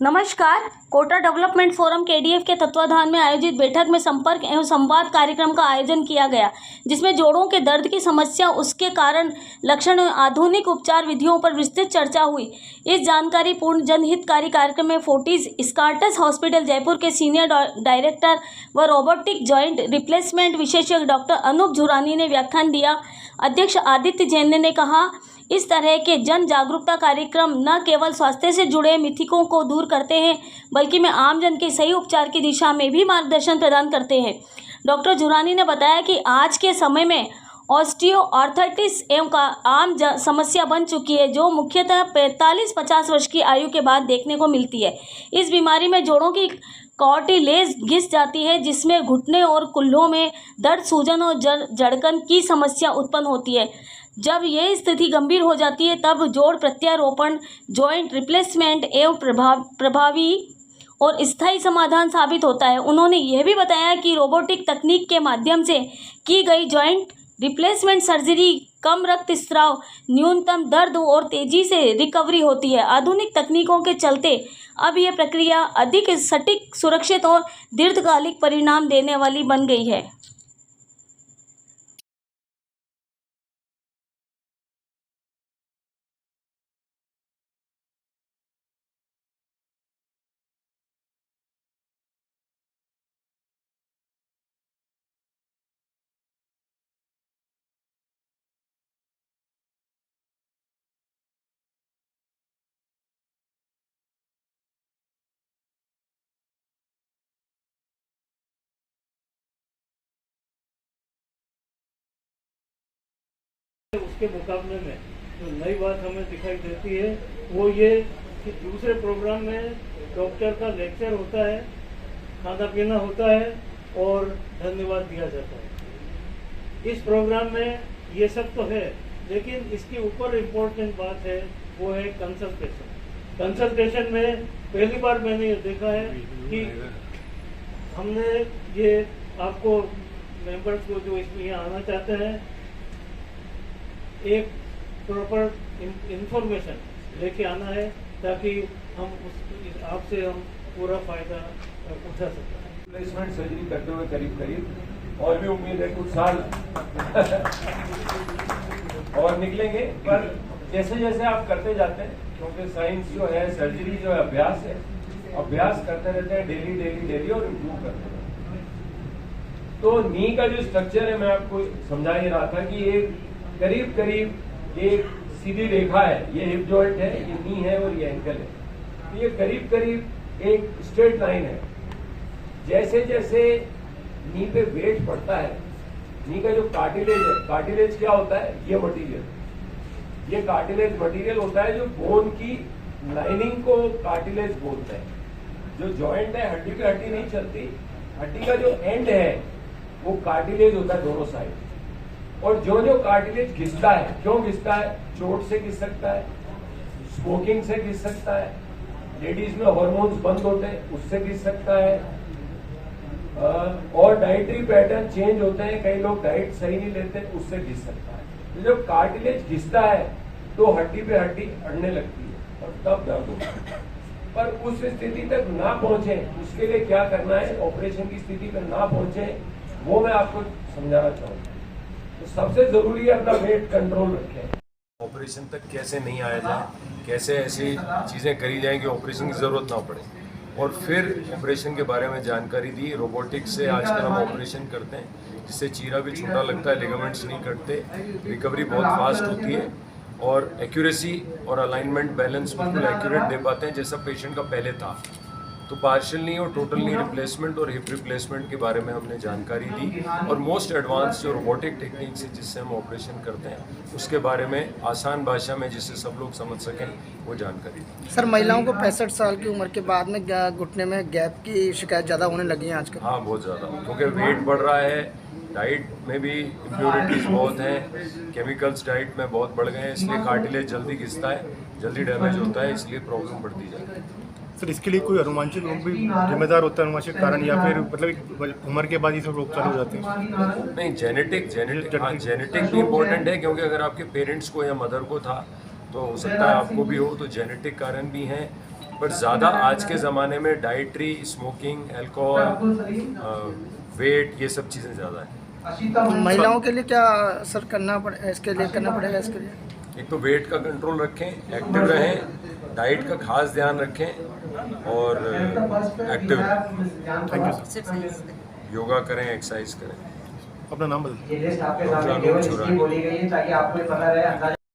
नमस्कार। Kota development forum KDF के तत्वाधान में आयोजित बैठक में संपर्क एवं संवाद कार्यक्रम का आयोजन किया गया, जिसमें जोड़ों के दर्द की समस्या, उसके कारण, लक्षण एवं आधुनिक उपचार विधियों पर विस्तृत चर्चा हुई। इस जानकारी पूर्ण जनहितकारी कार्यक्रम में फोर्टिस स्कॉर्ट्स हॉस्पिटल जयपुर के सीनियर डायरेक्टर व रोबोटिक जॉइंट रिप्लेसमेंट विशेषज्ञ डॉक्टर अनूप झुरानी ने व्याख्यान दिया। अध्यक्ष आदित्य जैन ने कहा, इस तरह के जन जागरूकता कार्यक्रम न केवल स्वास्थ्य से जुड़े मिथकों को दूर करते हैं, बल्कि में आमजन के सही उपचार की दिशा में भी मार्गदर्शन प्रदान करते हैं। डॉक्टर झुरानी ने बताया कि आज के समय में ऑस्टियोआर्थराइटिस एवं आम समस्या बन चुकी है, जो मुख्यतः 45-50 वर्ष की आयु के बाद देखने को मिलती है। इस बीमारी में जोड़ों की कार्टिलेज घिस जाती है, जिसमें घुटने और कुल्हों में दर्द, सूजन और जड़कन की समस्या उत्पन्न होती है। जब यह स्थिति गंभीर हो जाती है, तब जोड़ प्रत्यारोपण, जॉइंट रिप्लेसमेंट एवं प्रभावी और स्थायी समाधान साबित होता है। उन्होंने यह भी बताया कि रोबोटिक तकनीक के माध्यम से की गई जॉइंट रिप्लेसमेंट सर्जरी कम रक्तस्राव, न्यूनतम दर्द और तेजी से रिकवरी होती है। आधुनिक तकनीकों के चलते अब यह प्रक्रिया अधिक सटीक, सुरक्षित और दीर्घकालिक परिणाम देने वाली बन गई है। उसके मुकाबले में जो नई बात हमें दिखाई देती है वो ये कि दूसरे प्रोग्राम में डॉक्टर का लेक्चर होता है, खाना पीना होता है और धन्यवाद दिया जाता है। इस प्रोग्राम में ये सब तो है, लेकिन इसके ऊपर इम्पोर्टेंट बात है वो है कंसल्टेशन। कंसल्टेशन में पहली बार मैंने ये देखा है कि हमने ये आपको मेंबर्स को जो इसमें यहाँ आना चाहते हैं, एक प्रॉपर इंफॉर्मेशन लेके आना है, ताकि हम आपसे हम पूरा फायदा उठा सकते हैं। रिप्लेसमेंट सर्जरी करते हुए करीब और भी उम्मीद है कुछ साल और निकलेंगे, पर जैसे जैसे आप करते जाते हैं, क्योंकि साइंस जो है, सर्जरी जो है, अभ्यास है, अभ्यास करते रहते हैं डेली और इम्प्रूव करते रहते हैं। तो नी का जो स्ट्रक्चर है, मैं आपको समझा ही रहा था कि एक करीब एक सीधी रेखा है, ये हिप जॉइंट है, ये नी है और ये एंकल है, तो ये करीब एक स्ट्रेट लाइन है। जैसे जैसे नी पे वेट पड़ता है, नी का जो कार्टिलेज है, कार्टिलेज क्या होता है, ये मटेरियल, ये कार्टिलेज मटेरियल होता है जो बोन की लाइनिंग को कार्टिलेज बोलते हैं। जो जॉइंट है, हड्डी पे हड्डी नहीं चलती, हड्डी का जो एंड है वो कार्टिलेज होता है दोनों साइड। और जो कार्टिलेज घिसता है, क्यों घिसता है? चोट से घिस सकता है, स्मोकिंग से घिस सकता है, लेडीज में हार्मोन्स बंद होते हैं उससे घिस सकता है, और डाइटरी पैटर्न चेंज होते हैं, कई लोग डाइट सही नहीं लेते, उससे घिस सकता है। तो जब कार्टिलेज घिसता है तो हड्डी पे हड्डी अड़ने लगती है और तब दर्द होता है। पर उस स्थिति तक ना पहुंचे, उसके लिए क्या करना है, ऑपरेशन की स्थिति पर ना पहुंचे, वो मैं आपको समझाना चाहूंगा। तो सबसे जरूरी है अपना वेट कंट्रोल रखें। ऑपरेशन तक कैसे नहीं आया जाए, कैसे ऐसी चीज़ें करी जाएं कि ऑपरेशन की ज़रूरत ना पड़े, और फिर ऑपरेशन के बारे में जानकारी दी। रोबोटिक्स से आजकल हम ऑपरेशन करते हैं, जिससे चीरा भी छोटा लगता है, लिगामेंट्स नहीं कटते, रिकवरी बहुत फास्ट होती है और एक्यूरेसी और अलाइनमेंट बैलेंस बिल्कुल एक्यूरेट दे पाते हैं, जैसा पेशेंट का पहले था। तो पार्शियल नी और टोटल नी रिप्लेसमेंट और हिप रिप्लेसमेंट के बारे में हमने जानकारी दी, और मोस्ट एडवांस जो रोबोटिक टेक्निक से जिससे हम ऑपरेशन करते हैं उसके बारे में आसान भाषा में जिससे सब लोग समझ सकें वो जानकारी दी। सर, महिलाओं को 65 साल की उम्र के बाद में घुटने में गैप की शिकायत ज़्यादा होने लगी है आजकल। हाँ, बहुत ज़्यादा, क्योंकि वेट बढ़ रहा है, डाइट में भी इम्प्योरिटीज़ बहुत हैं, केमिकल्स डाइट में बहुत बढ़ गए हैं, इसलिए कार्टिलेज जल्दी घिसता है, जल्दी डैमेज होता है, इसलिए प्रॉब्लम बढ़ती जाती है। सर, इसके लिए कोई अनुवांशिक रोग भी जिम्मेदार होता है, अनुवांशिक कारण, या फिर मतलब उम्र के बाद ये सब रोग चालू हो जाते हैं? नहीं, जेनेटिक भी इम्पोर्टेंट है, क्योंकि अगर आपके पेरेंट्स को या मदर को था तो हो सकता है आपको भी हो, तो जेनेटिक कारण भी हैं। पर ज़्यादा आज के ज़माने में डाइटरी, स्मोकिंग, अल्कोहल, वेट, ये सब चीज़ें ज़्यादा है। महिलाओं के लिए क्या सर करना पड़ेगा इसके लिए? एक तो वेट का कंट्रोल रखें, एक्टिव रहें, डाइट का खास ध्यान रखें और एक्टिव रहें। Thank you sir. योगा करें, एक्सरसाइज करें। अपना नाम बताइए। ये लिस्ट आपके सामने केवल इसलिए बोली गई है ताकि आपको ये पता रहे अंदाजा